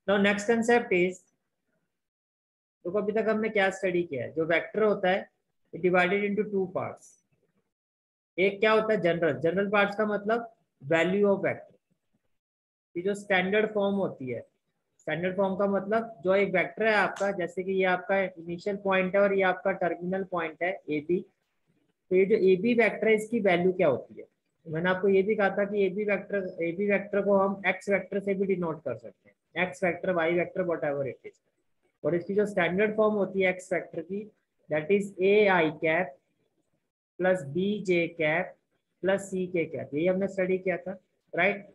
Now next concept is, तो अभी तक हमने क्या स्टडी किया है, जो वेक्टर होता है डिवाइडेड इनटू टू पार्ट्स। एक क्या होता है जनरल, जनरल पार्ट्स का मतलब वैल्यू ऑफ वेक्टर, ये जो स्टैंडर्ड फॉर्म होती है। स्टैंडर्ड फॉर्म का मतलब जो एक वेक्टर है आपका, जैसे कि ये आपका इनिशियल पॉइंट है और ये आपका टर्मिनल पॉइंट है ए बी, तो ये जो ए बी वेक्टर है इसकी वैल्यू क्या होती है। मैंने आपको ये भी कहा था कि ए बी वेक्टर को हम एक्स वेक्टर से भी डिनोट कर सकते हैं, x vector y vector whatever it is. और इसकी जो स्टैंडर्ड फॉर्म होती है एक्स वेक्टर की, that is a I cap plus b j cap plus c k cap, यही हमने स्टडी किया था, राइट।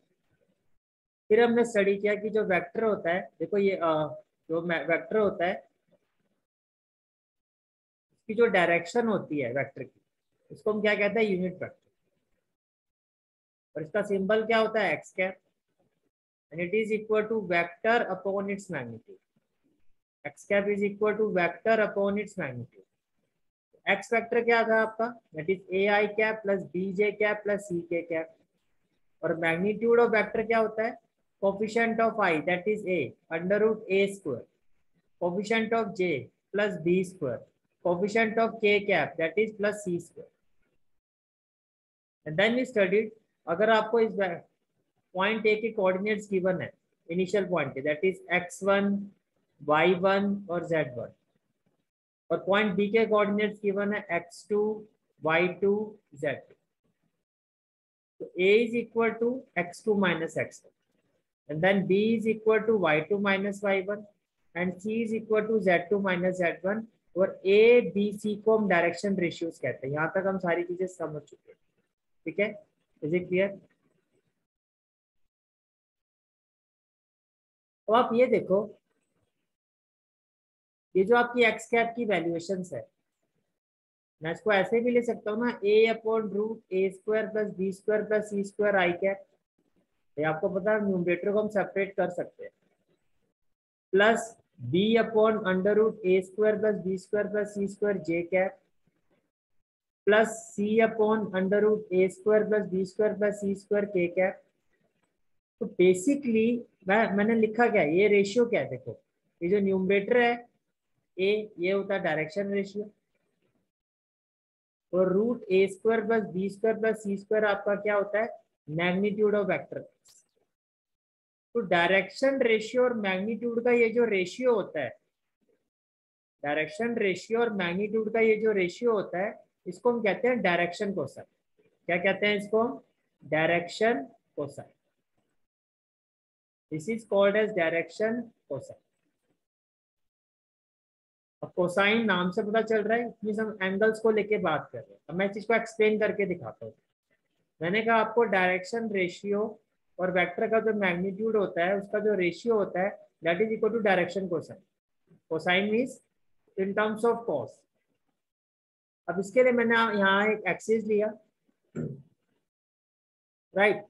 फिर हमने स्टडी किया कि जो वेक्टर होता है, देखो ये जो वेक्टर होता है इसकी जो डायरेक्शन होती है वेक्टर की, उसको हम क्या कहते हैं, यूनिट वेक्टर। और इसका सिंबल क्या होता है, x cap, and it is equal to vector upon its magnitude. X cap is equal to vector upon its magnitude. X vector क्या था आपका, that is a I cap plus b j cap plus c k cap. और magnitude of vector क्या होता है, coefficient of i that is a under root A square, coefficient of j plus B square, coefficient of k cap that is plus C square. And then we studied, अगर आपको इस point A के coordinates given है, initial point के, that is x1 y1 और z1, और point B के coordinates given है x2 y2 z2, तो a is equal to x2 minus x1, and then b is equal to y2 minus y1, and c is equal to z2 minus z1। और a b c को हम direction ratios कहते हैं। यहाँ तक हम सारी चीजें समझ चुके हैं, ठीक है, इज इट क्लियर। तो आप ये देखो, ये जो आपकी एक्स कैप की वैल्यूएशन है, मैं इसको ऐसे भी ले सकता हूँ ना, a upon root A square plus B square plus C square i cap. ये आपको पता है न्यूमरेटर को हम सेपरेट कर सकते हैं, plus b upon under root ए square plus B square plus सी square j cap, plus c upon under root ए square plus B square plus सी square k cap. तो बेसिकली मैंने लिखा क्या है, ये रेशियो क्या है, देखो ये जो न्यूमरेटर है ए, ये होता है डायरेक्शन रेशियो, और रूट ए square plus B square plus सी स्क्वायर आपका क्या होता है, मैग्नीट्यूड ऑफ वेक्टर। तो डायरेक्शन रेशियो और मैग्नीट्यूड का ये जो रेशियो होता है, डायरेक्शन रेशियो और मैग्नीट्यूड का ये जो रेशियो होता है, इसको हम कहते हैं डायरेक्शन कोसाइन। क्या कहते हैं इसको, direction cosine. This is called as direction cosine. अब कोसाइन नाम से पता चल रहा है इसमें हम एंगल्स को लेके बात कर रहे हैं। अब मैं इस चीज को एक्सप्लेन करके दिखाता हूँ। मैंने कहा आपको डायरेक्शन रेशियो और वेक्टर का जो मैग्नीट्यूड होता है उसका जो रेशियो होता है, that is equal to direction cosine. Cosine means in terms of cos. अब इसके लिए मैंने यहाँ एक एक्सिस लिया, राइट,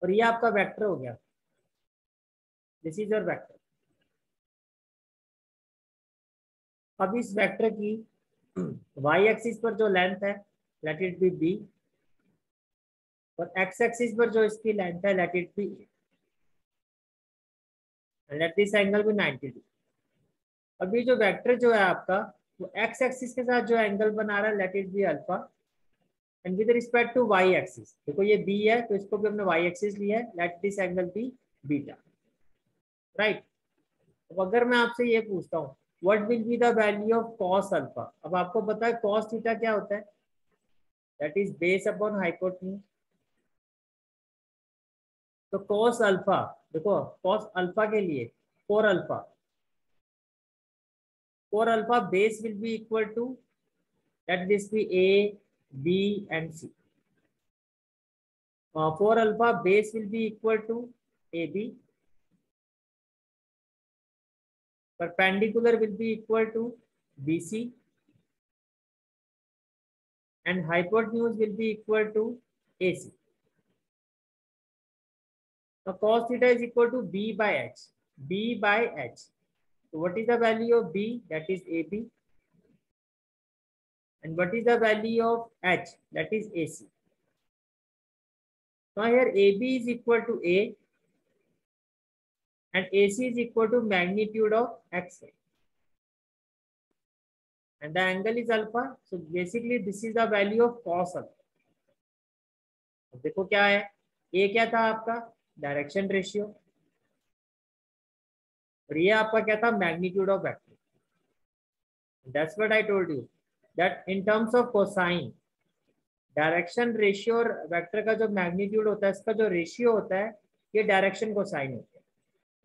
और ये आपका वेक्टर हो गया, दिस इज योर वेक्टर। अब इस वेक्टर की वाई एक्सिस पर जो लेंथ है, लेट इट बी बी, और एक्स एक्सिस पर जो इसकी लेंथ है, let it B A, late this angle भी 90 डिग्री। अब ये जो वेक्टर जो है आपका, वो एक्स एक्सिस के साथ जो एंगल बना रहा है, let it be alpha, and with respect to Y axis, देखो ये बी है तो इसको भी हमने वाई एक्सिस लिया है, let this angle be beta, right. अब अगर मैं आपसे ये पूछता हूँ what will be the value of cos alpha, अब आपको पता है कॉस थीटा क्या होता है, that is base upon hypotenuse. तो कॉस अल्फा, देखो कॉस अल्फा के लिए, for alpha, for alpha base will be equal to, let this be A, B and C. For alpha base will be equal to AB, perpendicular will be equal to BC, and hypotenuse will be equal to AC. Now cos theta is equal to B by H. B by H. So what is the value of B? That is AB. And what is the value of H? That is AC. Now here AB is equal to A, and AC is equal to magnitude of x and the angle is alpha. So basically this is the value of cos alpha. अब देखो क्या है, ए क्या था आपका direction ratio और ये आपका क्या था magnitude of vector. That's what I told you that in terms of cosine direction ratio और वेक्टर का जो मैग्नीट्यूड होता है इसका जो रेशियो होता है ये डायरेक्शन कोसाइन होता है.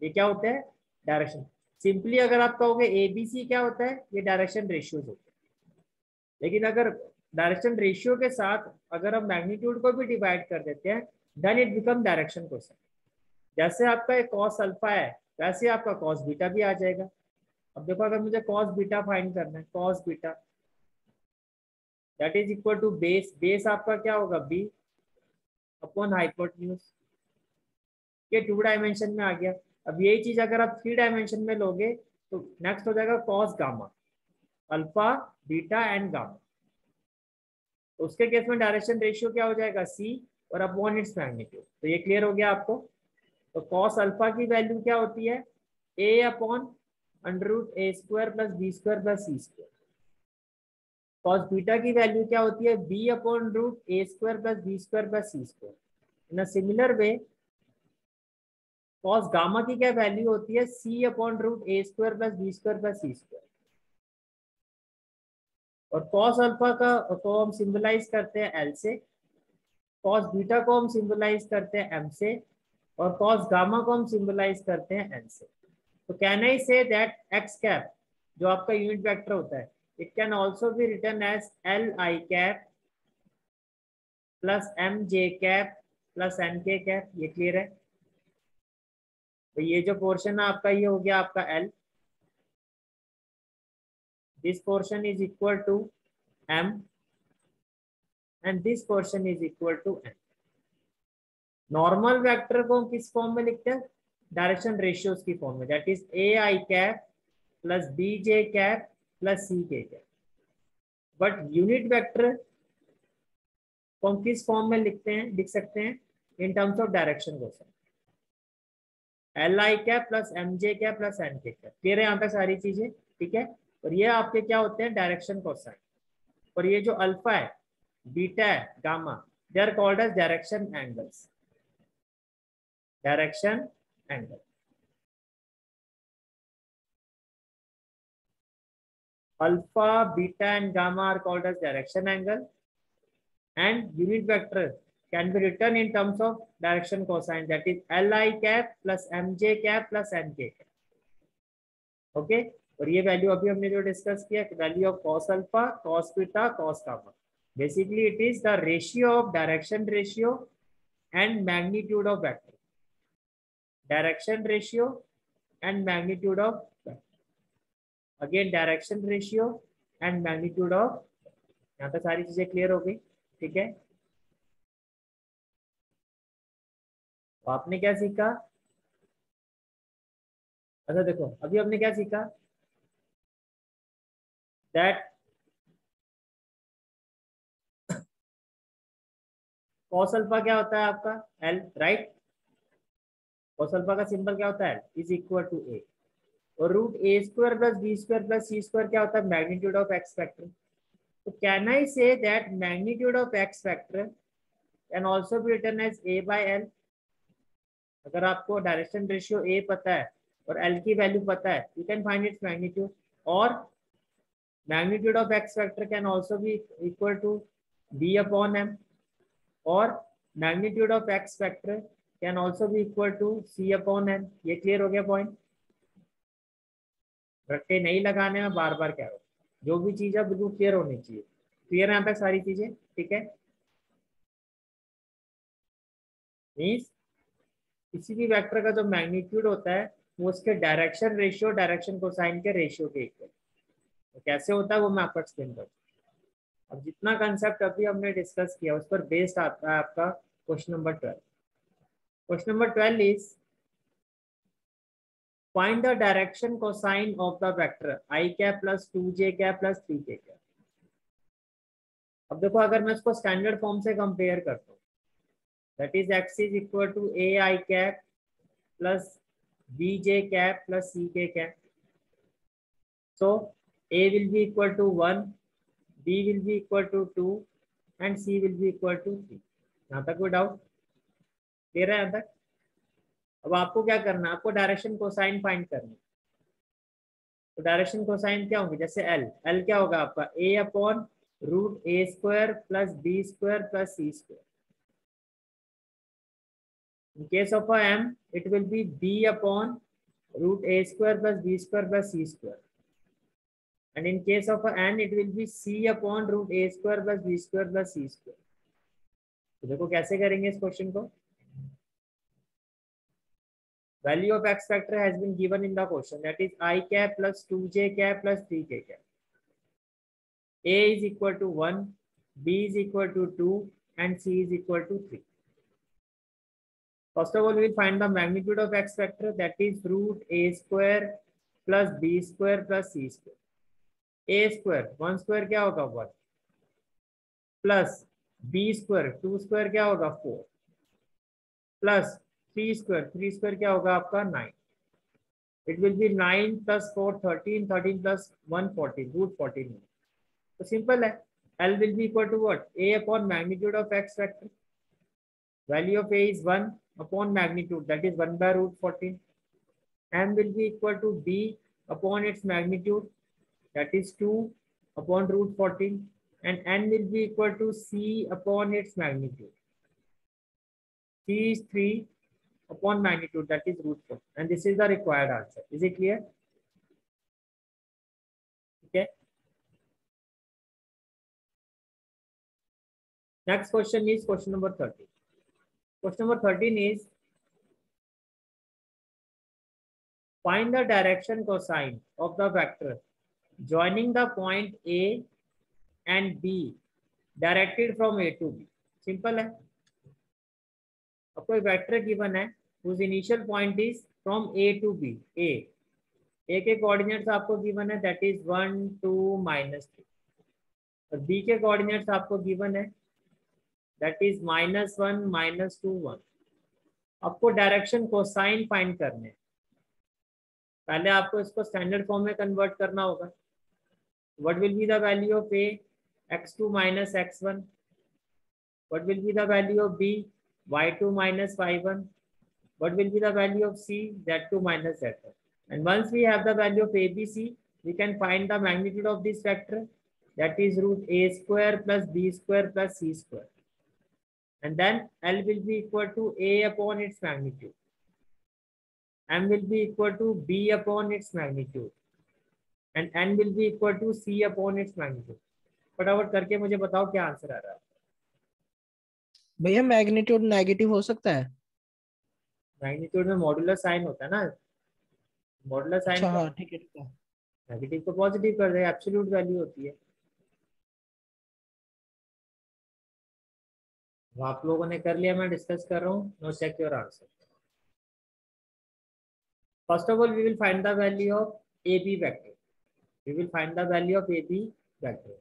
ये क्या होता है डायरेक्शन. सिंपली अगर आप कहोगे एबीसी क्या होता है ये डायरेक्शन रेशियोज होते हैं. लेकिन अगर डायरेक्शन रेशियो के साथ अगर हम मैग्नीट्यूड को भी डिवाइड कर देते हैं then it become direction cosine. जैसे आपका एक कॉस अल्फा है वैसे आपका कॉस बीटा भी आ जाएगा. अब देखो अगर मुझे कॉस बीटा फाइंड करना है cos beta that is equal to base. Base आपका क्या होगा बी अपॉन हाइपोटेन्यूज. ये 2 डायमेंशन में आ गया. अब यही चीज अगर आप 3 डायमेंशन में लोगे तो नेक्स्ट हो जाएगा cos gamma alpha beta and gamma. उसके केस में डायरेक्शन रेशियो क्या हो जाएगा सी और अपॉन इट्स मैग्नीट्यूड. तो ये क्लियर हो गया आपको. तो कॉस अल्फा की वैल्यू क्या होती है a upon under root A square plus B square plus C square. Cos beta की वैल्यू क्या होती है b upon root A square plus B square plus C square. In a similar way cos gamma की क्या value होती है c upon root ए square plus B square plus सी square. और cos alpha का को हम सिंबलाइज करते हैं एल से. कॉस बीटा को हम सिंबलाइज करते हैं एम से और कॉस गामा को हम सिंबलाइज करते हैं एन से. तो can I say that x cap जो आपका यूनिट वेक्टर होता है it can also be written as L I cap plus M J cap plus N K cap. ये क्लियर है. तो ये जो पोर्शन है आपका ये हो गया आपका L. This portion is equal to M and this portion is equal to N. Normal vector को किस फॉर्म में लिखते हैं डायरेक्शन रेशियोज की फॉर्म में that is a I cap plus b j cap plus c k cap. But unit vector को हम किस फॉर्म में लिख सकते हैं in terms of direction cosine L I cap plus M J cap plus N K cap. Clear है यहाँ तक सारी चीजें. ठीक है. और ये आपके क्या होते हैं डायरेक्शन कोसाइन. और ये जो अल्फा है बीटा है gamma they are called as direction angles. Direction angle. Alpha, beta and gamma are called as direction angle and unit vector can be written in terms of direction cosine that is Li cap plus Mj cap plus Nk cap. Okay. और ये value अभी हमने जो discuss किया value of cos alpha cos beta cos gamma. Basically it is the ratio of direction ratio and magnitude of vector. Direction ratio and magnitude of again direction ratio and magnitude of. यहाँ तक सारी चीजें clear हो गई. ठीक है. तो आपने क्या सीखा. अच्छा देखो अभी हमने क्या सीखा दैट कॉस अल्फा क्या होता है आपका एल राइट. कॉस अल्फा का सिंबल क्या होता है इज इक्वल टू ए और रूट ए square plus B square plus सी स्क्वायर क्या होता है मैग्नीट्यूड ऑफ एक्स फैक्टर. तो can I say that magnitude of x factor can also be written as a by L. अगर आपको direction ratio A पता है और एल की वैल्यू पता है you can find its magnitude. और magnitude of x factor can also be equal to b upon M और magnitude of x factor can also be equal to c upon M. ये clear हो गया point. Ratte नहीं लगाने में बार बार क्या हो जो भी चीज है बिल्कुल क्लियर होनी चाहिए. क्लियर है यहाँ तक सारी चीजें. ठीक है. मीन्स किसी भी वेक्टर का जो मैग्नीट्यूड होता है वो उसके डायरेक्शन रेशियो डायरेक्शन कोसाइन के रेशियो के इक्वल. तो कैसे होता है वो मैं आपको एक्सप्लेन करूँ. अब जितना कंसेप्ट अभी हमने डिस्कस किया उस पर बेस्ड आता है आपका question number 12. Question number 12 is find the direction cosine of the vector I cap plus 2j cap plus 3k cap. अब देखो अगर मैं इसको स्टैंडर्ड फॉर्म से कंपेयर करता हूँ that is x is equal to A I cap plus bj cap plus ck cap. So a will be equal to 1, b will be equal to 2 and c will be equal to 3. यहाँ तक कोई doubt clear है? यहाँ तक अब आपको क्या करना है, आपको डायरेक्शन कोसाइन फाइंड करना है। तो डायरेक्शन कोसाइन क्या होगी, जैसे एल क्या होगा आपका a upon root A square plus B square plus C square. In case of a m, it will be b upon root a square plus b square plus c square. And in case of a n, it will be c upon root a square plus b square plus c square. तो देखो कैसे करेंगे इस question को. Value of x factor has been given in the question, that is I cap plus 2j cap plus 3k cap. A is equal to 1, b is equal to 2 and c is equal to 3. First of all, we will find the magnitude of x factor, that is root a square plus b square plus c square. A square 1 square क्या होगा 1 plus b square 2 square क्या होगा 4 plus 3 square क्या होगा आपका 9. It will be 9 plus 4 13, 13 plus 1 14, root 14. तो simple है. L will be equal to what? A upon magnitude of x factor. Value of A is 1 upon magnitude, that is 1 by root 14. M will be equal to B upon its magnitude, that is 2 upon root 14. And N will be equal to C upon its magnitude. C is 3 upon magnitude, that is root 4. And this is the required answer. Is it clear? Okay. Next question is question number 13. Question number 13 is, find the direction cosine of the vector joining the point A and B directed from A to B. Simple है. आपको एक vector given है whose initial point is from A to B. A के coordinates आपको given है, that is 1 2 -3. और B के coordinates आपको गिवन है, that is -1 -2 1. आपको डायरेक्शन कोसाइन फाइंड करने हैं. पहले आपको इसको स्टैंडर्ड फॉर्म में कन्वर्ट करना होगा. What will be the value of A? x2 minus x1. What will be the value of B? y2 minus y1. What will be the value of C? z2 minus z1. And once we have the value of ABC, we can find the magnitude of this vector, that is root a square plus b square plus c square. And then L will be equal to A upon its magnitude. M will be equal to B upon its magnitude. And N will be equal to C upon its magnitude. फटाफट करके मुझे बताओ क्या answer आ रहा है. भैया magnitude negative हो सकता है. मैग्नीट्यूड में मॉड्यूलर साइन होता है ना. Modular sign. अच्छा हाँ ठीक है. नेगेटिव को पॉजिटिव कर दे, एब्सोल्यूट वैल्यू होती है. आप लोगों ने कर लिया, मैं डिस्कस कर रहा हूँ. No check your answer. First of all we will find the value of A B vector. We will find the value of A B vector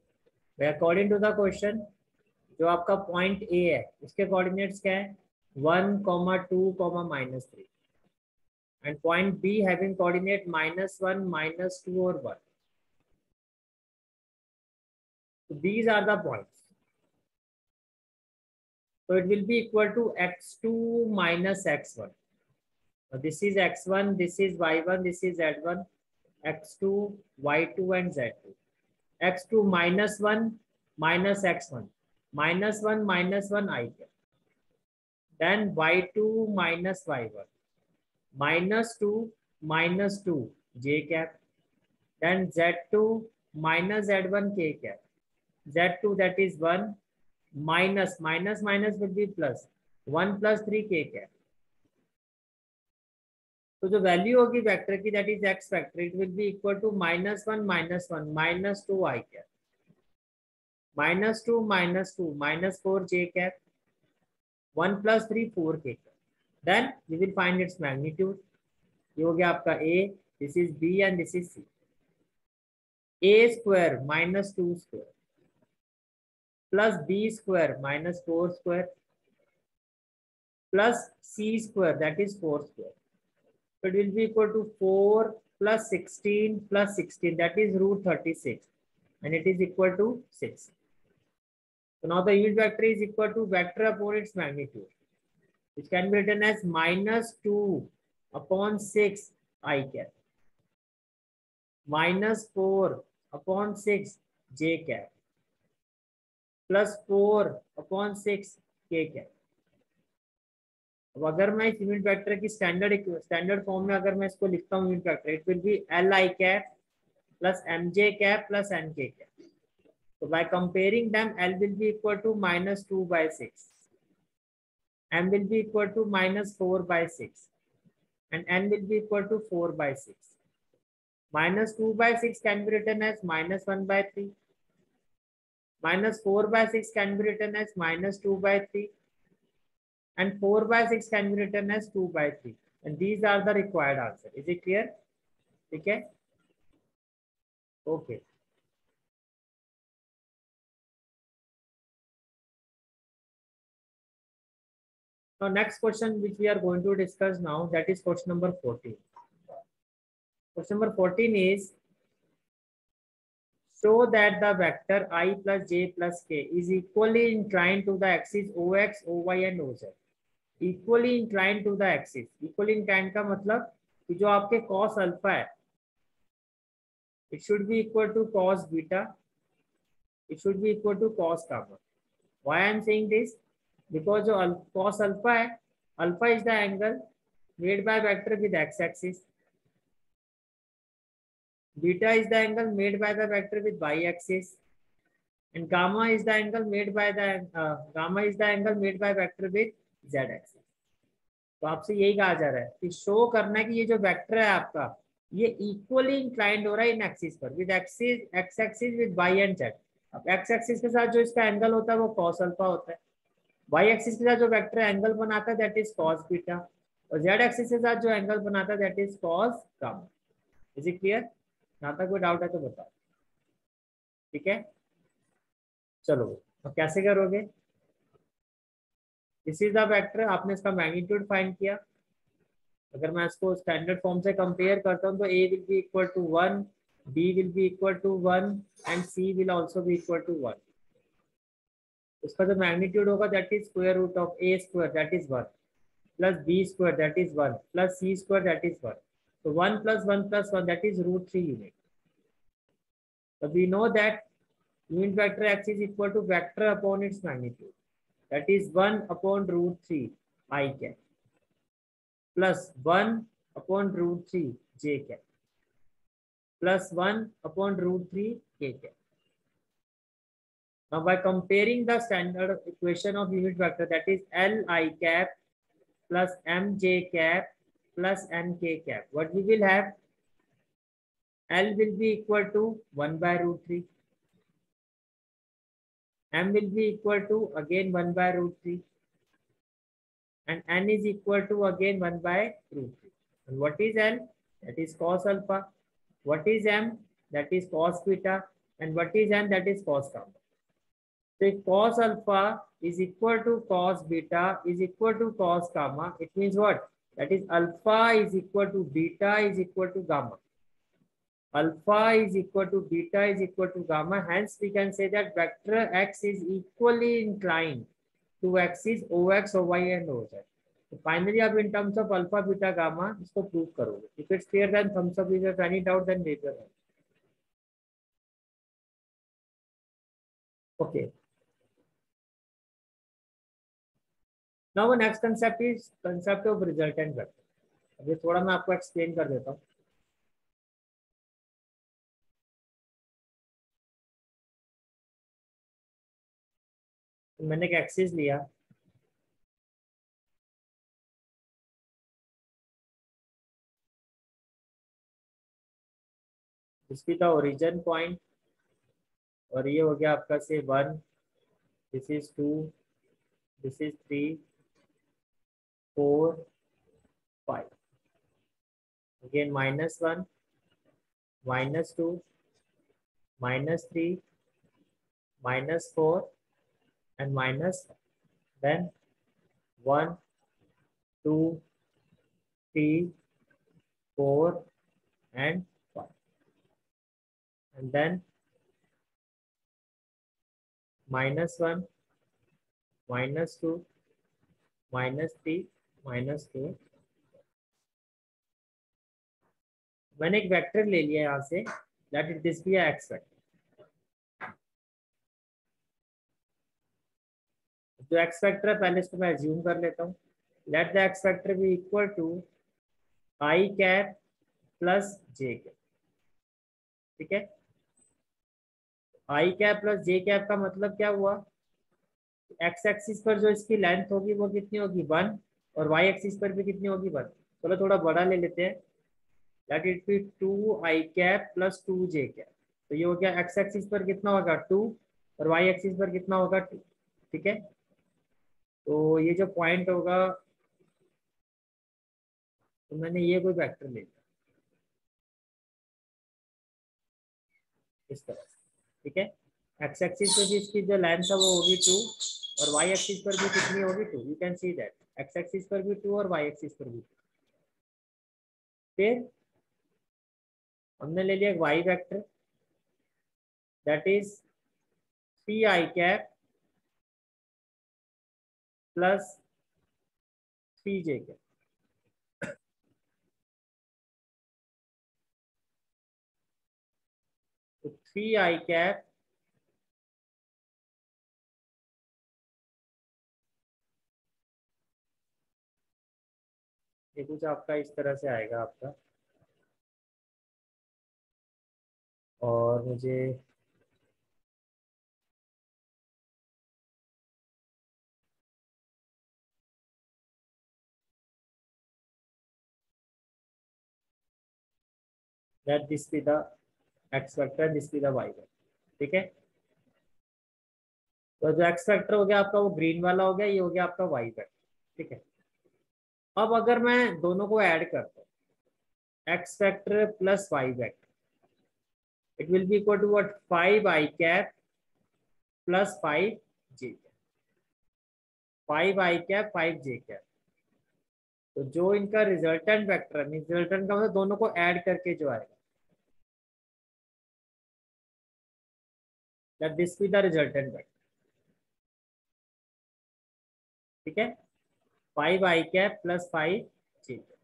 according to the question. जो आपका पॉइंट ए है उसके coordinates क्या है 1, 2, -3. And point be having coordinate -1, -2 और 1. So these are the points. So it will be equal to x2 minus x1. So this is x1, this is y1, this is z1, x2, y2 and z2. x2 -1 minus x1. -1 I cap. Then y2 minus y1. -2 j cap. Then z2 minus z1 k cap. z2 that is 1 minus will be plus 1 plus 3 k cap. तो जो value होगी vector की that is x factor, it will be equal to -1 -2 I cap. -2 -4 j cap. 1 plus 3 4 k cap. Then we will find its magnitude. ये हो गया आपका A, this is B and this is C. A square minus 2 square plus B square minus 4 square plus C square, that is 4 square. So it will be equal to 4 plus 16 plus 16, that is root 36, and it is equal to 6. So now the unit vector is equal to vector upon its magnitude, which can be written as minus 2 upon 6 I cap, minus 4 upon 6 j cap, plus 4 upon 6 K cap. अब अगर मैं इस unit vector की standard form में अगर मैं इसको लिखता हूँ unit vector, it will be L I cap plus M J cap plus N K cap. So by comparing them, L will be equal to minus 2 by 6, M will be equal to minus 4 by 6, and N will be equal to 4 by 6. Minus 2 by 6 can be written as minus 1 by 3. Minus 4 by 6 can be written as minus 2 by 3. And 4 by 6 can be written as 2 by 3. And these are the required answer. Is it clear? Okay. Okay. Now next question which we are going to discuss now, that is question number 14. Question number 14 is, show that the vector I plus j plus k is equally inclined to the axis OX, OY and OZ. Equally inclined to the axis. Equally inclined का मतलब कि जो आपके cos alpha है, it should be equal to cos beta. It should be equal to cos gamma. Why I am saying this? Because जो cos alpha है, alpha is the angle made by vector with x-axis. Beta is the angle made by the vector with y-axis, and gamma is the angle made by vector with z-axis. तो आपसे यही कहा जा रहा है कि show करना है कि ये जो वेक्टर है आपका, ये इक्वली इंक्लाइंड हो रहा है इन एक्सिस पर, with axis X axis with Y and Z. अब एक्स एक्सिस के साथ जो इसका एंगल होता है वो cos अल्फा होता है. वाई एक्सिस के साथ जो वेक्टर एंगल बनाता है दैट इज cos बीटा, और जेड एक्सिस के साथ जो एंगल बनाता है that is cos gamma. Is it clear? यहाँ तक कोई डाउट है तो बताओ. ठीक है, चलो अब कैसे करोगे? दिस इज द वेक्टर, आपने इसका मैग्नीट्यूड फाइंड किया. अगर मैं इसको स्टैंडर्ड फॉर्म से कंपेयर करता हूँ तो a will be equal to 1, b will be equal to 1 and c will also be equal to 1. इसका जो मैग्नीट्यूड होगा that is square root of a square that is 1 plus b square that is 1 plus c square that is 1. So 1 plus 1 plus 1 that is root 3 unit. So we know that unit vector x is equal to vector upon its magnitude, that is 1 upon root 3 I cap plus 1 upon root 3 j cap plus 1 upon root 3 k cap. Now by comparing the standard equation of unit vector, that is L I cap plus M j cap plus N k cap, what we will have? L will be equal to 1 by root 3. M will be equal to again 1 by root 3. And N is equal to again 1 by root 3. And what is L? That is cos alpha. What is M? That is cos beta. And what is N? That is cos gamma. So if cos alpha is equal to cos beta is equal to cos gamma, it means what? That is alpha is equal to beta is equal to gamma. Alpha is equal to beta is equal to gamma. Hence we can say that vector x is equally inclined to axis OX, OY and OZ. So finally अब in terms of alpha, beta, gamma इसको prove करोगे. If it's clear then thumbs up. If you have any doubt then raise your hand. Okay. Now the next concept is concept of resultant vector. अभी थोड़ा मैं आपको explain कर देता हूँ. मैंने एक एक्सिस लिया, इसकी था ओरिजिन पॉइंट, और ये हो गया आपका से 1, this is 2, this is 3, 4, 5, again -1, -2, -3, -4 and then 1, 2, 3, 4 and 5, and then -1, -2, -3, -2। मैंने एक वेक्टर ले लिया यहाँ से, that is this be X vector. जो एक्स वेक्टर है पहले इसको मैं एज्यूम कर लेता हूँ। Let the X vector be equal to I cap plus J cap. ठीक है, I cap plus J cap का मतलब क्या हुआ? एक्स एक्सिस पर जो इसकी लेंथ होगी वो कितनी होगी? 1, और वाई एक्सिस पर भी कितनी होगी? 1। चलो थोड़ा बड़ा ले लेते हैं, that it be 2 I cap plus 2 J cap. तो ये हो गया, एक्स एक्सिस पर कितना होगा? 2, और वाई एक्सिस पर कितना होगा? 2। ठीक है, तो ये जो पॉइंट होगा, तो मैंने ये कोई वेक्टर ले लिया इस तरह से। ठीक है, एक्स एक्सिस पर भी इसकी जो लेंथ है वो होगी 2, और वाई एक्सिस पर भी कितनी होगी? 2। You can see that x axis पर भी 2 और वाई एक्सिस पर भी 2। फिर हमने ले लिया Y vector, that is 3 I cap plus 3 J cap. तो 3 आई कैप ये कुछ आपका इस तरह से आएगा आपका, और मुझे that this be the X vector, this be the Y vector. ठीक है, तो जो एक्स वेक्टर हो गया आपका वो ग्रीन वाला हो गया, ये हो गया आपका वाई वेक्टर। ठीक है, अब अगर मैं दोनों को ऐड करता हूँ, X vector plus Y vector, it will be equal to what? 5 I cap plus 5 J cap. 5 I cap 5 J cap. तो जो इनका रिजल्टेंट वेक्टर है, रिजल्टेंट का मतलब दोनों को ऐड करके जो आएगा, that this be the resultant vector. ठीक है, 5 I cap plus 5 J cap,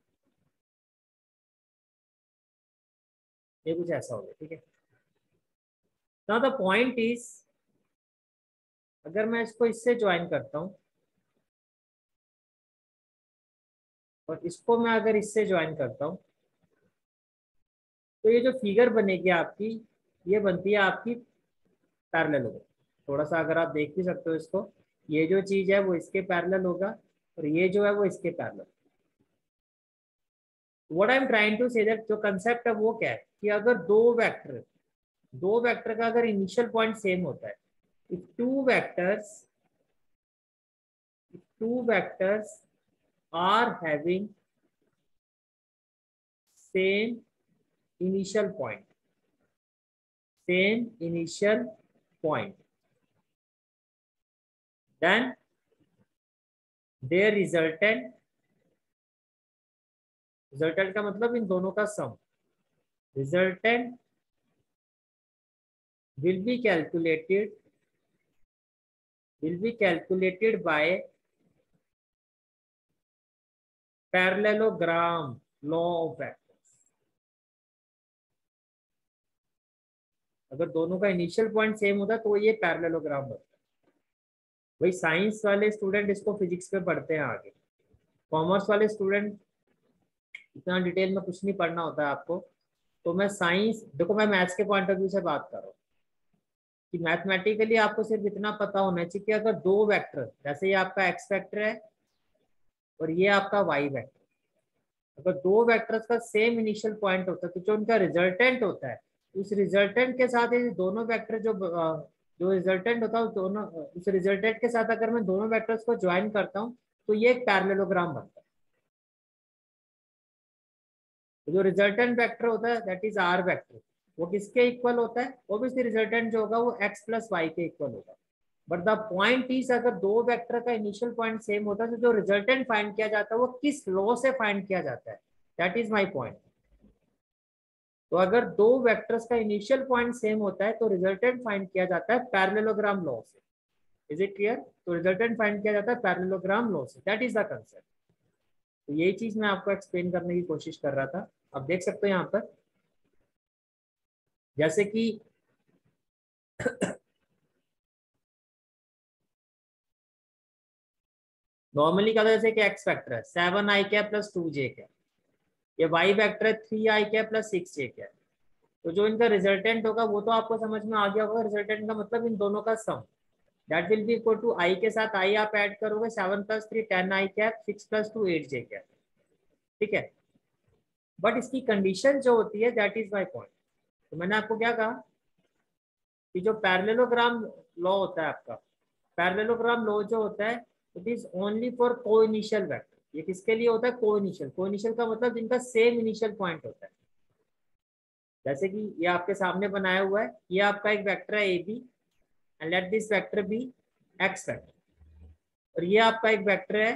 ये कुछ ऐसा हो गया। ठीक है, नाउ द पॉइंट इज, अगर मैं इसको इससे ज्वाइन करता हूं और इसको मैं अगर इससे ज्वाइन करता हूं, तो ये जो फिगर बनेगी आपकी, ये बनती है आपकी पैरेलल। थोड़ा सा अगर आप देख भी सकते हो इसको, ये जो चीज है वो इसके पैरेलल होगा, और ये जो है वो इसके parallel. What I am trying to say that जो कंसेप्ट है वो क्या है कि अगर दो वेक्टर का अगर इनिशियल पॉइंट सेम होता है, if two vectors are having same initial point, then their resultant का मतलब इन दोनों का सम, resultant will be calculated by parallelogram law of vectors। अगर दोनों का इनिशियल पॉइंट सेम होता है तो ये पैरेललोग्राम बनता है। वही साइंस वाले स्टूडेंट इसको फिजिक्स में पढ़ते हैं आगे, कॉमर्स वाले स्टूडेंट इतना डिटेल में कुछ नहीं पढ़ना होता है आपको। तो मैं साइंस, देखो मैं मैथ्स के पॉइंट ऑफ व्यू से बात कर रहा हूँ कि मैथमेटिकली आपको सिर्फ इतना पता होना चाहिए कि अगर दो वेक्टर, जैसे ये आपका एक्स वेक्टर है और ये आपका वाई वेक्टर, अगर दो वेक्टर्स का सेम इनिशियल पॉइंट होता है तो जो उनका रिजल्टेंट होता है, उस रिजल्टेंट के साथ ये दोनों वेक्टर जो रिजल्टेंट होता है उस रिजल्टेंट के साथ अगर मैं दोनों वेक्टर्स को ज्वाइन करता हूँ तो ये एक पैरेललोग्राम बनता है। तो जो रिजल्टेंट वेक्टर होता है दैट इज आर वेक्टर, वो किसके इक्वल होता है? ऑब्वियसली रिजल्टेंट जो होगा वो एक्स प्लस वाई के इक्वल होगा। बट द पॉइंट इज, अगर दो वेक्टर का इनिशियल पॉइंट सेम होता है तो जो रिजल्टेंट फाइंड किया जाता है वो किस लॉ से फाइंड किया जाता है, दैट इज माय पॉइंट। तो अगर दो वेक्टर्स का इनिशियल पॉइंट सेम होता है तो रिजल्टेंट फाइंड किया जाता है पैरेललोग्राम लॉ से। Is it clear? तो रिजल्टेंट फाइंड किया जाता है पैरेललोग्राम लॉ से, दैट इज द कंसेप्ट। तो यही चीज मैं आपको एक्सप्लेन करने की कोशिश कर रहा था। आप देख सकते हो यहाँ पर जैसे कि नॉर्मली क्या होता है, जैसे कि एक्स फैक्टर है 7i प्लस 2j, ये वाई वेक्टर है 3i प्लस 6j। तो जो इनका रिजल्टेंट होगा वो तो आपको समझ में आ गया होगा। रिजल्टेंट का मतलब इन दोनों का sum, that will be equal to i के साथ आई आप ऐड करोगे 7 plus 3 10i cap 6 plus 2 8j cap. ठीक है, बट इसकी कंडीशन जो होती है दैट इज माई पॉइंट। तो मैंने आपको क्या कहा कि जो पैरेललोग्राम लॉ होता है आपका, पैरेललोग्राम लॉ जो होता है इट इज ओनली फॉर को इनिशियल वेक्टर। ये किसके लिए होता है? को इनिशियल। को इनिशियल का मतलब जिनका सेम इनिशियल पॉइंट होता है। जैसे कि ये आपके सामने बनाया हुआ है, ये आपका एक वेक्टर है A B and let this vector be X vector, और ये आपका एक वेक्टर है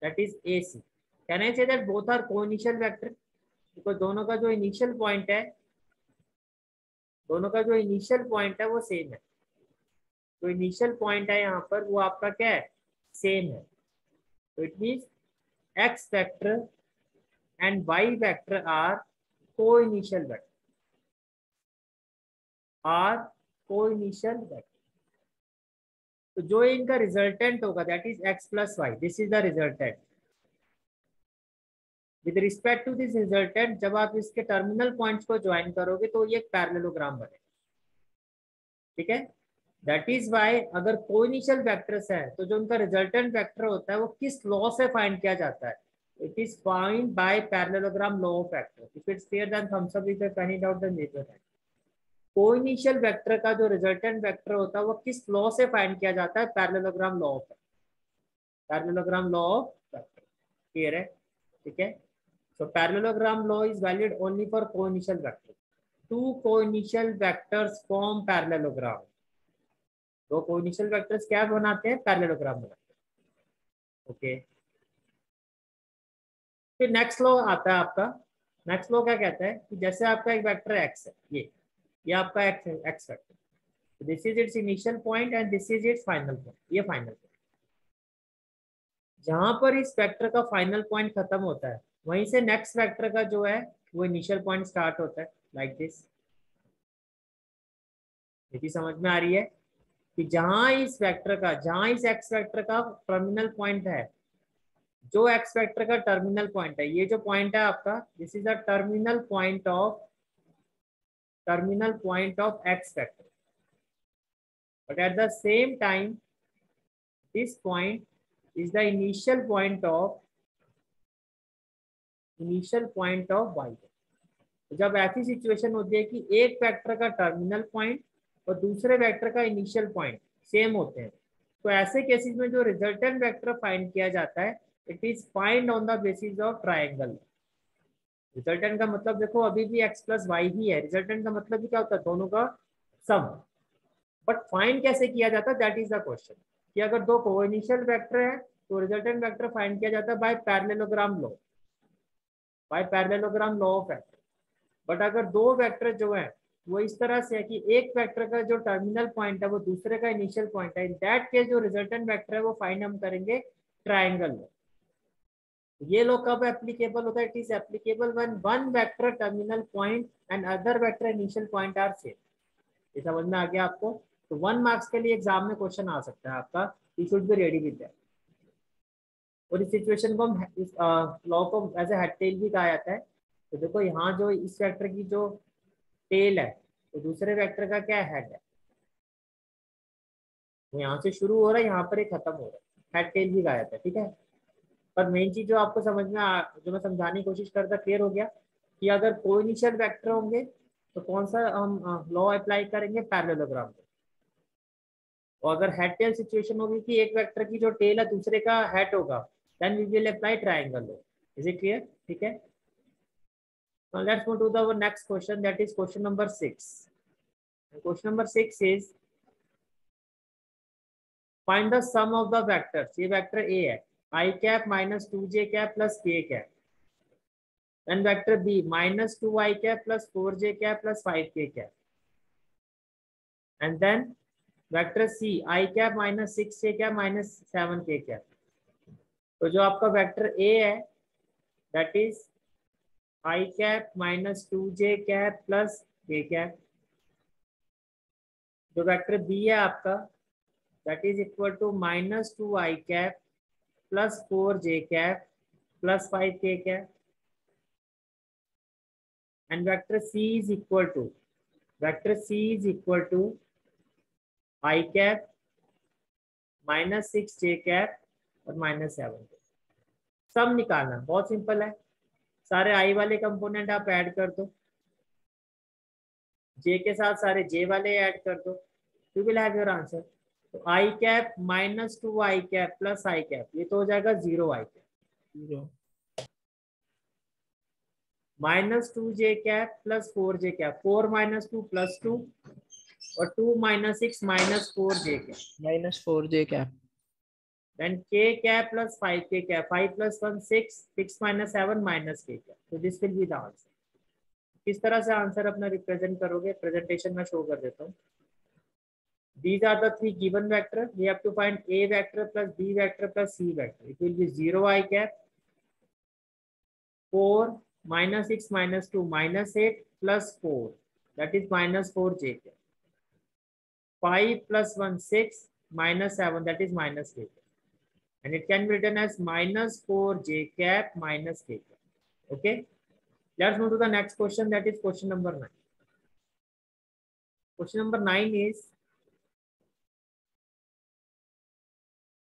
that is A C. Can I say that both are co initial vector? Because दोनों का जो इनिशियल पॉइंट है, दोनों का जो इनिशियल पॉइंट है वो सेम है। जो इनिशियल पॉइंट है यहाँ पर वो आपका क्या है? सेम है। तो it means X vector and Y vector are co initial vector, are co initial vector. तो जो इनका रिजल्टेंट होगा that is X plus Y, this is the resultant. With respect to this resultant जब आप इसके terminal points को join करोगे तो ये एक पैरेललोग्राम बनेगा। ठीक है, दैट इज वाई अगर कोइनिशियल वेक्टर्स है तो जो उनका रिजल्टेंट वेक्टर होता है वो किस लॉ से फाइंड किया जाता है? It is find by parallelogram law of vector. If it's clear then thumbs up, if you can it out then raise your hand. Coinitial vector का जो रिजल्टेंट वेक्टर होता है वो किस लॉ से फाइंड किया जाता है? Parallelogram law of, parallelogram law of vector. Clear है? ठीक है, so parallelogram law is valid only for co-initial vectors. Two co-initial vectors form parallelogram. दो co-initial vectors क्या बनाते हैं? पैरेललोग्राम बनाते हैं। ओके, फिर नेक्स्ट लॉ आता है आपका। नेक्स्ट लॉ क्या कहता है कि जैसे आपका एक वेक्टर एक्स है, ये आपका एक्स है, x vector, this is it's initial point and this is it's final point. ये फाइनल पॉइंट, जहां पर इस वेक्टर का फाइनल पॉइंट खत्म होता है वहीं से नेक्स्ट वेक्टर का जो है वो इनिशियल पॉइंट स्टार्ट होता है, लाइक दिस। ये समझ में आ रही है कि जहां इस वेक्टर का, जहां इस एक्स वेक्टर का टर्मिनल पॉइंट है, जो एक्स वेक्टर का टर्मिनल पॉइंट है, ये जो पॉइंट है आपका, this is the terminal point of X vector, but at the same time this point is the initial point of Y. जब ऐसी सिचुएशन होती है कि एक वेक्टर का टर्मिनल पॉइंट और दूसरे वेक्टर का इनिशियल पॉइंट सेम होते हैं, तो ऐसे केसेस में जो रिजल्टेंट वेक्टर फाइंड किया जाता है it is find on the basis of triangle. Resultant का मतलब देखो अभी भी एक्स प्लस वाई ही है, रिजल्टेंट का मतलब भी क्या होता है? दोनों का सम। बट फाइंड कैसे किया जाता है दैट इज द क्वेश्चन, कि अगर दो कोइनिशियल वेक्टर है तो रिजल्टेंट वेक्टर फाइंड किया जाता है by parallelogram law, of vector. But अगर दो वेक्टर जो है वो इस तरह से है कि एक वेक्टर का जो टर्मिनल पॉइंट है वो दूसरे का इनिशियल पॉइंट है, इन दैट केस जो रिजल्टेंट वेक्टर है वो फाइंड हम करेंगे ट्राइंगल में। ये लो कब एप्लीकेबल होता है? It is applicable when one vector terminal point and other vector initial point are same. ये समझ में आ गया आपको? तो 1 मार्क्स के लिए एग्जाम में क्वेश्चन आ सकता है आपका, you should be ready with that. और इस सिचुएशन को हम इस लॉ को एज ए हेड टेल भी कहा जाता है। तो देखो यहाँ जो इस वेक्टर की जो टेल है तो दूसरे वेक्टर का क्या हेड है, वो यहाँ से शुरू हो रहा है, यहाँ पर ही खत्म हो रहा है, हेड टेल भी कहा जाता है। ठीक है, पर मेन चीज जो आपको समझ में जो मैं समझाने की कोशिश करता, क्लियर हो गया कि अगर कोइनिशियल वेक्टर होंगे तो कौन सा हम लॉ अप्लाई करेंगे? पैरेललोग्राम पे। और अगर हेड टेल सिचुएशन होगी कि एक वेक्टर की जो टेल है दूसरे का हेड होगा, then we will apply triangle law. Is it clear? ठीक है, now let's move to the next question, that is question number 6. Question number 6 is find the sum of the vectors। ये vector a है, i cap minus 2j cap plus k cap. Then vector B minus 2i cap plus 4j cap plus 5k cap. And then vector C I cap minus 6j cap minus 7k cap. तो जो आपका vector A है that is I cap minus 2j cap plus k cap. जो vector B है आपका that is equal to minus 2i cap plus 4j cap plus 5k cap. And vector C is equal to I cap minus 6j cap और minus 7k. सब निकालना बहुत simple है, सारे I वाले कंपोनेंट आप ऐड कर दो, J के साथ सारे J वाले ऐड कर दो, you will have your answer. तो I cap minus 2i cap plus I cap, ये तो हो जाएगा 0i cap. minus 2j cap plus 4j cap, 4 minus 2 plus 2 और 2 minus 6 minus 4j cap minus 4j cap. Then k cap plus 5k cap, 5 plus 1 6, 6 minus 7 minus k cap. So this will be the answer. किस तरह से answer अपना represent करोगे, presentation में show कर देता हूँ. These are the three given vector. We have to find a vector plus b vector plus c vector. It will be 0i cap, 4 minus 6 minus 2 minus 8 plus 4, that is minus 4j cap. 5 plus 1 6 minus 7, that is minus k cap. And it can be written as minus 4j cap minus k cap. Okay, let's move to the next question, that is question number 9. Question number 9 is,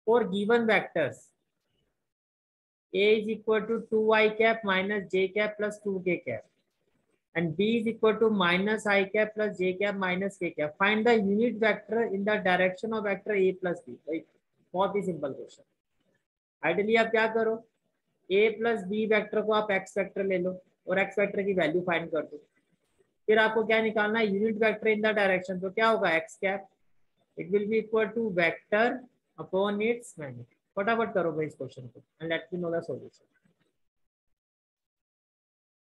for given vectors A is equal to 2i cap minus j cap plus 2k cap and B is equal to minus I cap plus j cap minus k cap, find the unit vector in the direction of vector A plus B. Right? बहुत ही simple question. Ideally आप क्या करो, A plus B vector को आप x vector ले लो और x vector की वैल्यू फाइंड कर दो. फिर आपको क्या निकालना है, unit vector in the direction. तो क्या होगा, x cap, it will be equal to vector upon its magnitude. फटाफट करो भाई इस क्वेश्चन को and let me know the solution.